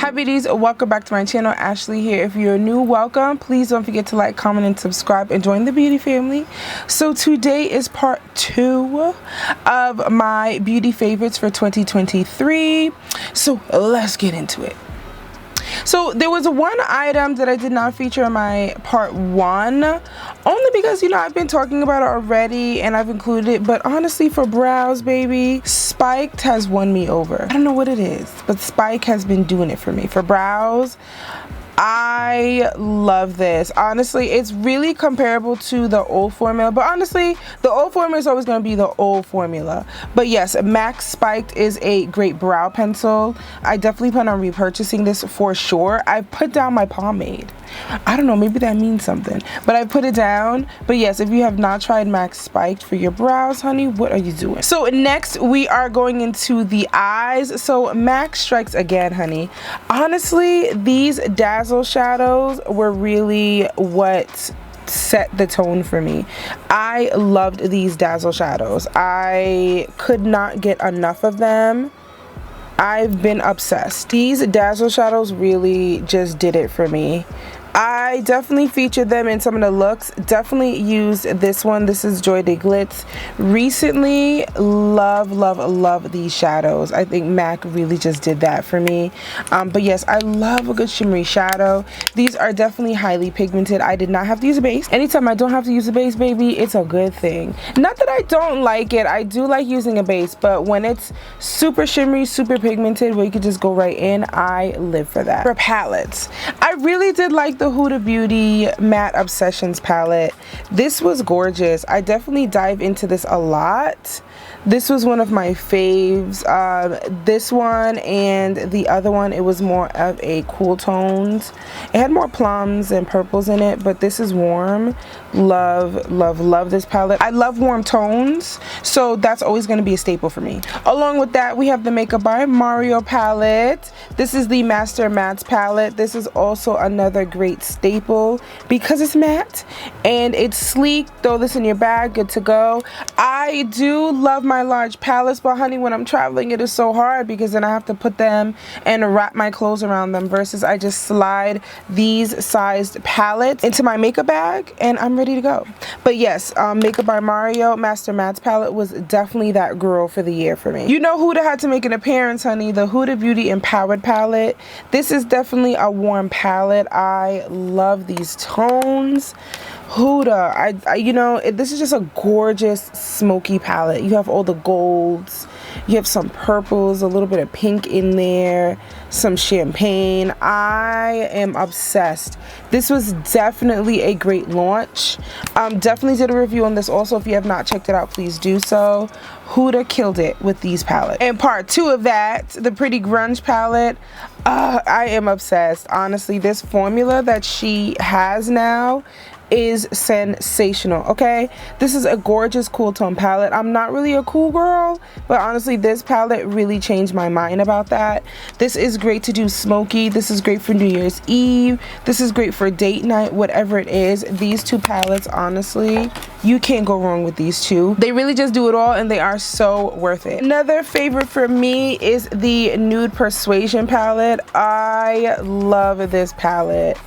Hi beauties, welcome back to my channel. Ashley here. If you're new, welcome. Please don't forget to like, comment, and subscribe and join the beauty family. So today is part 2 of my beauty favorites for 2023. So let's get into it. So there was one item that I did not feature in my part 1, only because, you know, I've been talking about it already and I've included it. But honestly, for brows, baby, Spiked has won me over. I don't know what it is, but Spike has been doing it for me. For brows, I love this. Honestly, it's really comparable to the old formula, but honestly, the old formula is always going to be the old formula. But yes, MAC Spiked is a great brow pencil. I definitely plan on repurchasing this for sure. I put down my pomade. I don't know, maybe that means something, but I put it down. But yes, if you have not tried MAC Spiked for your brows, honey, what are you doing? So next we are going into the eyes. So MAC strikes again, honey. Honestly, these dazzle shadows were really what set the tone for me. I loved these dazzle shadows. I could not get enough of them. I've been obsessed. These dazzle shadows really just did it for me. I definitely featured them in some of the looks. Definitely used this one. This is Joy de Glitz. Recently, love these shadows. I think MAC really just did that for me. But yes, I love a good shimmery shadow. These are definitely highly pigmented. I did not have to use a base. Anytime I don't have to use a base, baby, it's a good thing. Not that I don't like it. I do like using a base, but when it's super shimmery, super pigmented, where you could just go right in, I live for that. For palettes, I really did like the Huda Beauty Matte Obsessions palette. This was gorgeous. I definitely dive into this a lot. This was one of my faves. This one and the other one, it was more of a cool tones. It had more plums and purples in it, but this is warm. Love this palette. I love warm tones, so that's always going to be a staple for me. Along with that, we have the Makeup by Mario palette. This is the Master Mattes palette. This is also another great staple because it's matte and it's sleek. Throw this in your bag, good to go. I do love my large palettes, but honey, when I'm traveling, it is so hard because then I have to put them and wrap my clothes around them, versus I just slide these sized palettes into my makeup bag and I'm ready to go. But yes, Makeup by Mario Master Mattes palette was definitely that girl for the year for me. You know Huda had to make an appearance, honey. The Huda Beauty Empowered palette. This is definitely a warm palette. I love these tones. Huda, you know, this is just a gorgeous smoky palette. You have all the golds, you have some purples, a little bit of pink in there, some champagne. I am obsessed. This was definitely a great launch. Definitely did a review on this also. If you have not checked it out, please do so. Huda killed it with these palettes. And part 2 of that, the Pretty Grunge palette, I am obsessed. Honestly, this formula that she has now is sensational. Okay, this is a gorgeous cool tone palette. I'm not really a cool girl, but honestly this palette really changed my mind about that. This is great to do smoky. This is great for New Year's Eve. This is great for date night, whatever it is. These 2 palettes, honestly, you can't go wrong with these 2. They really just do it all and they are so worth it. Another favorite for me is the Nude Persuasion palette. I love this palette.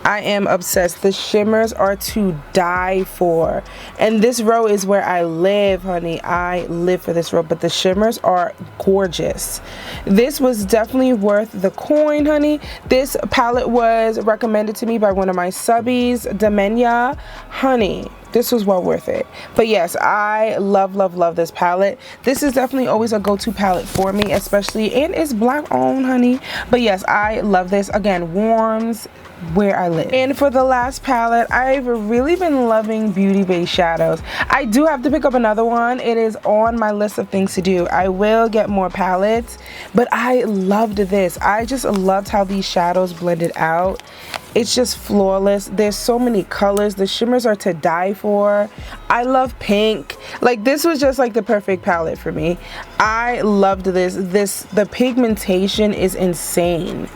I am obsessed. The shimmers are to die for, and this row is where I live, honey. I live for this row, but the shimmers are gorgeous. This was definitely worth the coin, honey. This palette was recommended to me by one of my subbies, Damenya. Honey, this was well worth it. But yes, I love this palette. This is definitely always a go-to palette for me, especially, and it's black owned, honey. But yes, I love this. Again, warms where I live. And for the last palette, I've really been loving Beauty Bay shadows. I do have to pick up another one. It is on my list of things to do. I will get more palettes, but I loved this. I just loved how these shadows blended out. It's just flawless. There's so many colors. The shimmers are to die for. I love pink. Like, this was just like the perfect palette for me. I loved this. The pigmentation is insane.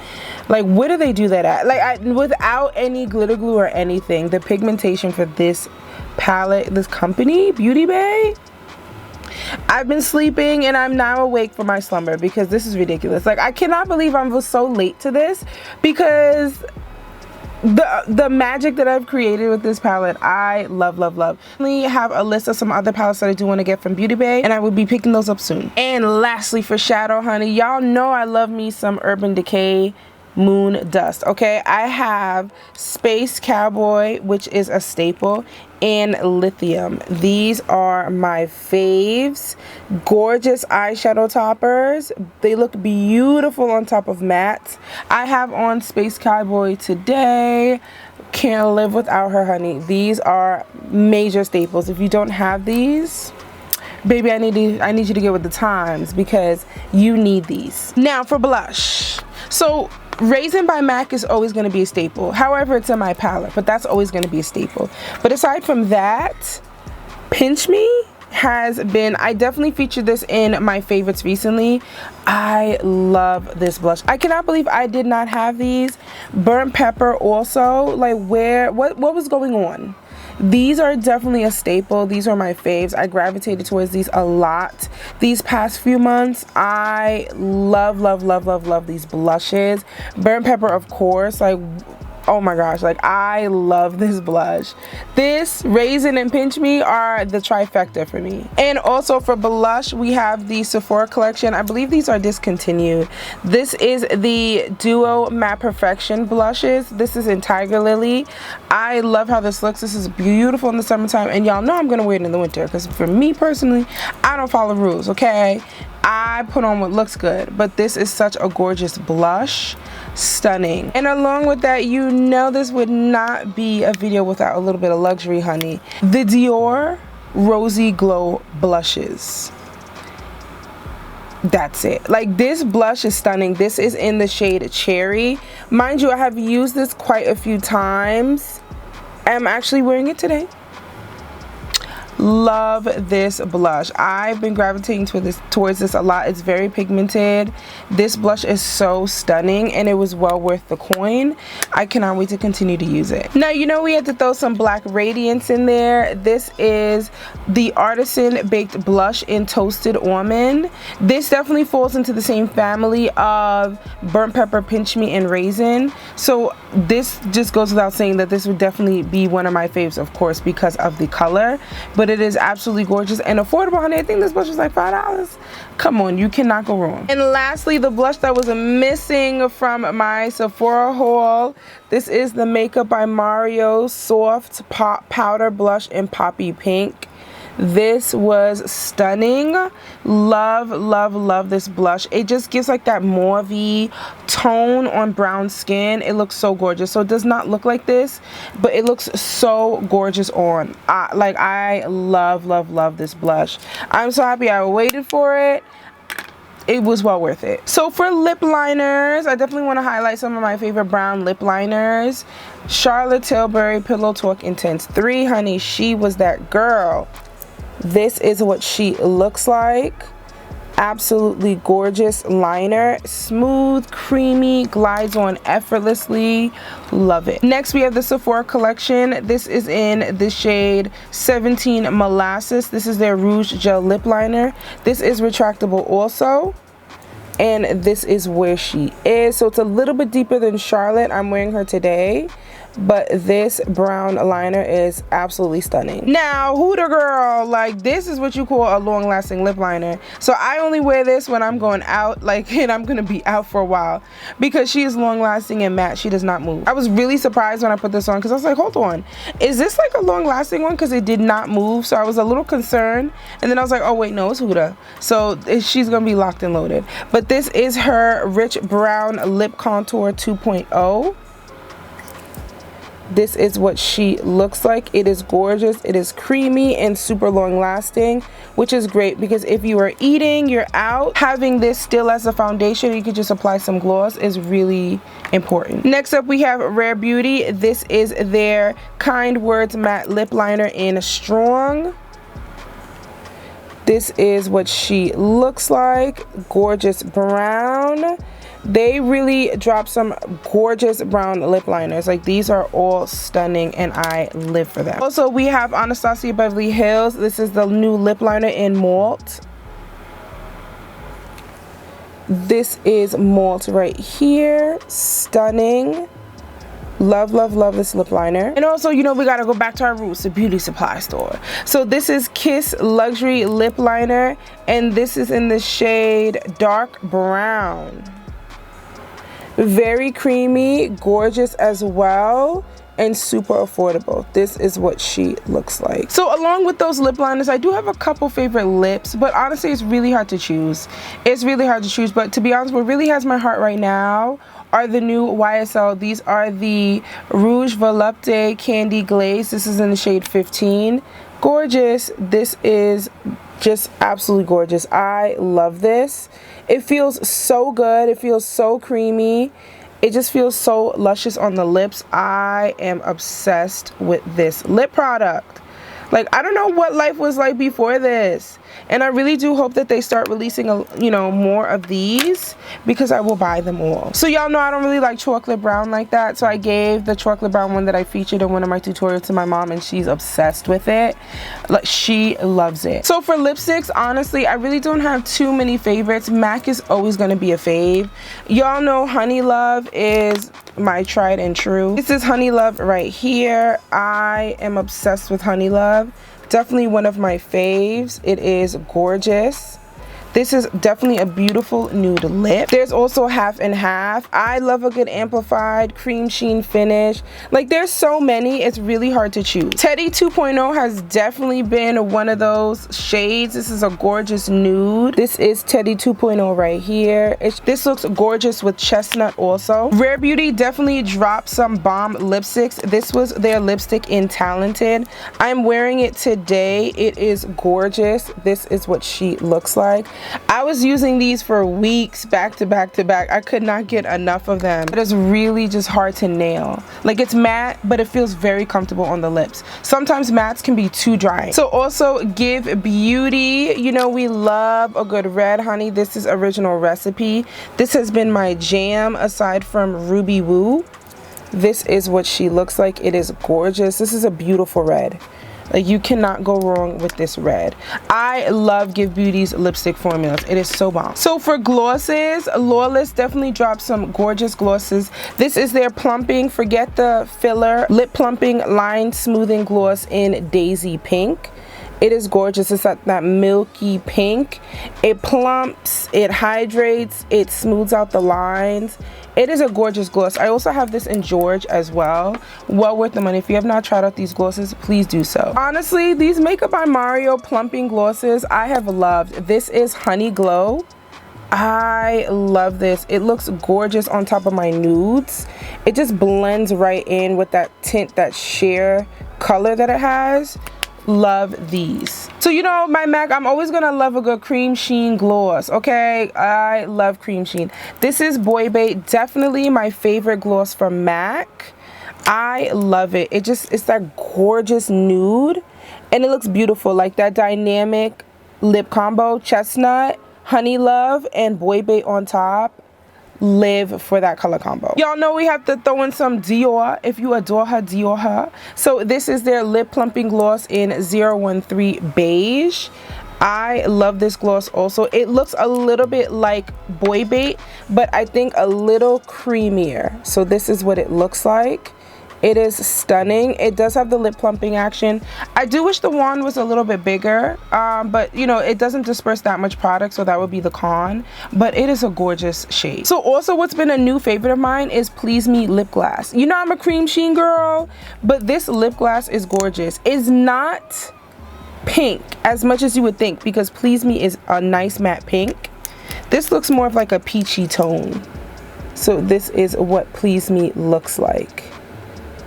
Like, where do they do that at? Like, without any glitter glue or anything, the pigmentation for this palette, this company, Beauty Bay, I've been sleeping and I'm now awake from my slumber because this is ridiculous. Like, I cannot believe I was so late to this, because the magic that I've created with this palette, I love, love, love. We have a list of some other palettes that I do want to get from Beauty Bay, and I will be picking those up soon. And lastly, for shadow, honey, y'all know I love me some Urban Decay Moon Dust. Okay, I have Space Cowboy, which is a staple, and Lithium. These are my faves. Gorgeous eyeshadow toppers. They look beautiful on top of mattes. I have on Space Cowboy today. Can't live without her, honey. These are major staples. If you don't have these, baby, I need you to get with the times, because you need these. Now for blush. So Raisin by MAC is always going to be a staple. However, it's in my palette, but that's always going to be a staple. But aside from that, Pinch Me has been, I definitely featured this in my favorites recently. I love this blush. I cannot believe I did not have these. Burnt Pepper also, like, what was going on? These are definitely a staple. These are my faves. I gravitated towards these a lot these past few months. I love, love, love, love, love these blushes. Burnt Pepper, of course, like, oh my gosh, like, I love this blush. This, Raisin, and Pinch Me are the trifecta for me. And also for blush, we have the Sephora collection. I believe these are discontinued. This is the Duo Matte Perfection blushes. This is in Tiger Lily. I love how this looks. This is beautiful in the summertime, and y'all know I'm gonna wear it in the winter, because for me personally, I don't follow rules, okay? I put on what looks good, but this is such a gorgeous blush. Stunning. And along with that, you know this would not be a video without a little bit of luxury, honey. The Dior Rosy Glow blushes. That's it. Like, this blush is stunning. This is in the shade Cherry. Mind you, I have used this quite a few times. I'm actually wearing it today. Love this blush. I've been gravitating towards this a lot. It's very pigmented. This blush is so stunning, and it was well worth the coin. I cannot wait to continue to use it. Now, you know we had to throw some Black Radiance in there. This is the Artisan Baked Blush in Toasted Almond. This definitely falls into the same family of Burnt Pepper, Pinch Me, and Raisin. So this just goes without saying that this would definitely be one of my faves, of course, because of the color. But it is absolutely gorgeous and affordable, honey. I think this blush was like $5. Come on, you cannot go wrong. And lastly, the blush that was missing from my Sephora haul. This is the Makeup by Mario Soft Pop Powder Blush in Poppy Pink. This was stunning. Love, love, love this blush. It just gives like that mauve-y tone on brown skin. It looks so gorgeous. So it does not look like this, but it looks so gorgeous on. Like, I love, love, love this blush. I'm so happy I waited for it. It was well worth it. So for lip liners, I definitely want to highlight some of my favorite brown lip liners. Charlotte Tilbury Pillow Talk Intense 3, honey. She was that girl. This is what she looks like. Absolutely gorgeous liner. Smooth, creamy, glides on effortlessly. Love it. Next, we have the Sephora collection. This is in the shade 17 Molasses. This is their Rouge Gel Lip Liner. This is retractable also. And this is where she is. So it's a little bit deeper than Charlotte. I'm wearing her today. But this brown liner is absolutely stunning. Now, Huda girl, like, this is what you call a long-lasting lip liner. So I only wear this when I'm going out, like, and I'm gonna be out for a while, because she is long-lasting and matte. She does not move. I was really surprised when I put this on, because I was like, hold on, is this like a long-lasting one? Because it did not move. So I was a little concerned, and then I was like, oh wait, no, it's Huda. So she's gonna be locked and loaded. But this is her Rich Brown Lip Contour 2.0. This is what she looks like. It is gorgeous. It is creamy and super long lasting, which is great because if you are eating, you're out, having this still as a foundation, you could just apply some gloss, is really important. Next up, we have Rare Beauty. This is their Kind Words Matte Lip Liner in Strong. This is what she looks like. Gorgeous brown. They really drop some gorgeous brown lip liners. Like, these are all stunning and I live for them. Also, we have Anastasia Beverly Hills. This is the new lip liner in Malt. This is Malt right here. Stunning. Love, love, love this lip liner. And also, you know, we gotta go back to our roots, the beauty supply store. So this is Kiss Luxury Lip Liner, and this is in the shade Dark Brown. Very creamy, gorgeous as well, and super affordable. This is what she looks like. So along with those lip liners, I do have a couple favorite lips, but honestly it's really hard to choose. It's really hard to choose, but to be honest, what really has my heart right now are the new YSL. These are the Rouge Volupte Candy Glaze. This is in the shade 15. Gorgeous. This is just absolutely gorgeous. I love this. It feels so good. It feels so creamy. It just feels so luscious on the lips. I am obsessed with this lip product. Like, I don't know what life was like before this, and I really do hope that they start releasing more of these, because I will buy them all. So y'all know I don't really like chocolate brown like that, so I gave the chocolate brown one that I featured in one of my tutorials to my mom, and she's obsessed with it. Like, she loves it. So for lipsticks, honestly, I really don't have too many favorites. MAC is always going to be a fave. Y'all know Honey Love is my tried and true. This is Honey Love right here. I am obsessed with Honey Love. Definitely one of my faves. It is gorgeous. This is definitely a beautiful nude lip. There's also Half and Half. I love a good amplified cream sheen finish. Like, there's so many, it's really hard to choose. Teddy 2.0 has definitely been one of those shades. This is a gorgeous nude. This is Teddy 2.0 right here. This looks gorgeous with chestnut also. Rare Beauty definitely dropped some bomb lipsticks. This was their lipstick in Talented. I'm wearing it today. It is gorgeous. This is what she looks like. I was using these for weeks back to back to back. I could not get enough of them. It is really just hard to nail. Like, it's matte, but it feels very comfortable on the lips. Sometimes mattes can be too dry. So also Give Beauty. You know, we love a good red, honey. This is Original Recipe. This has been my jam aside from Ruby Woo. This is what she looks like. It is gorgeous. This is a beautiful red. Like, you cannot go wrong with this red. I love Give Beauty's lipstick formulas. It is so bomb. So for glosses, Lawless definitely dropped some gorgeous glosses. This is their plumping, forget the filler, lip plumping line smoothing gloss in Daisy Pink. It is gorgeous. It's that milky pink. It plumps, it hydrates, it smooths out the lines. It is a gorgeous gloss. I also have this in George as well. Well worth the money. If you have not tried out these glosses, please do so. Honestly, these Makeup by Mario plumping glosses I have loved. This is Honey Glow. I love this. It looks gorgeous on top of my nudes. It just blends right in with that tint, that sheer color that it has. Love these. So, you know, my MAC, I'm always gonna love a good cream sheen gloss. Okay, I love cream sheen. This is Boy Bait, definitely my favorite gloss from MAC. I love it. It's that gorgeous nude, and it looks beautiful. Like that dynamic lip combo, chestnut, Honey Love, and Boy Bait on top. Live for that color combo. Y'all know we have to throw in some Dior. If you adore her, Dior her. So this is their lip plumping gloss in 013 Beige. I love this gloss also. It looks a little bit like Boy Bait, but I think a little creamier. So this is what it looks like. It is stunning. It does have the lip plumping action. I do wish the wand was a little bit bigger, but you know, it doesn't disperse that much product, so that would be the con, but it is a gorgeous shade. So also what's been a new favorite of mine is Please Me lip gloss. You know, I'm a cream sheen girl, but this lip gloss is gorgeous. It's not pink as much as you would think, because Please Me is a nice matte pink. This looks more of like a peachy tone. So this is what Please Me looks like.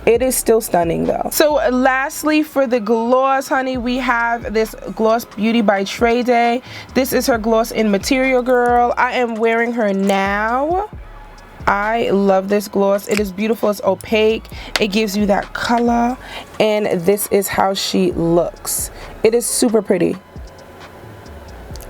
It is still stunning though. So lastly, for the gloss, honey, we have this Gloss Beauty by Trey Day. This is her gloss in Material Girl. I am wearing her now. I love this gloss. It is beautiful. It's opaque. It gives you that color, and this is how she looks. It is super pretty.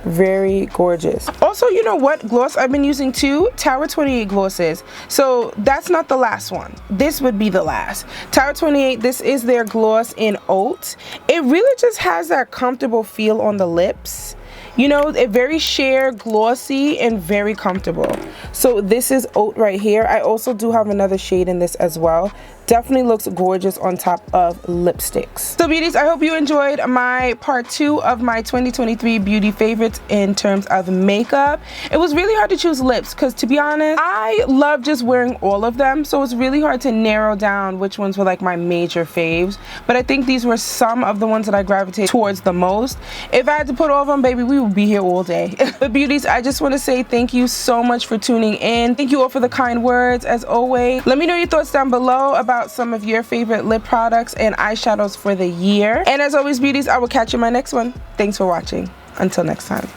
Very gorgeous. Also, you know what gloss I've been using too? Tower 28 glosses. So that's not the last one. This would be the last. Tower 28, this is their gloss in Oat. It really just has that comfortable feel on the lips. You know, it very sheer, glossy, and very comfortable. So this is Oat right here. I also do have another shade in this as well. Definitely looks gorgeous on top of lipsticks. So beauties, I hope you enjoyed my part 2 of my 2023 beauty favorites in terms of makeup. It was really hard to choose lips because, to be honest, I love just wearing all of them. So it's really hard to narrow down which ones were like my major faves. But I think these were some of the ones that I gravitated towards the most. If I had to put all of them, baby, we would be here all day. But beauties, I just want to say thank you so much for tuning in. Thank you all for the kind words as always. Let me know your thoughts down below about some of your favorite lip products and eyeshadows for the year. And as always, beauties, I will catch you in my next one. Thanks for watching. Until next time.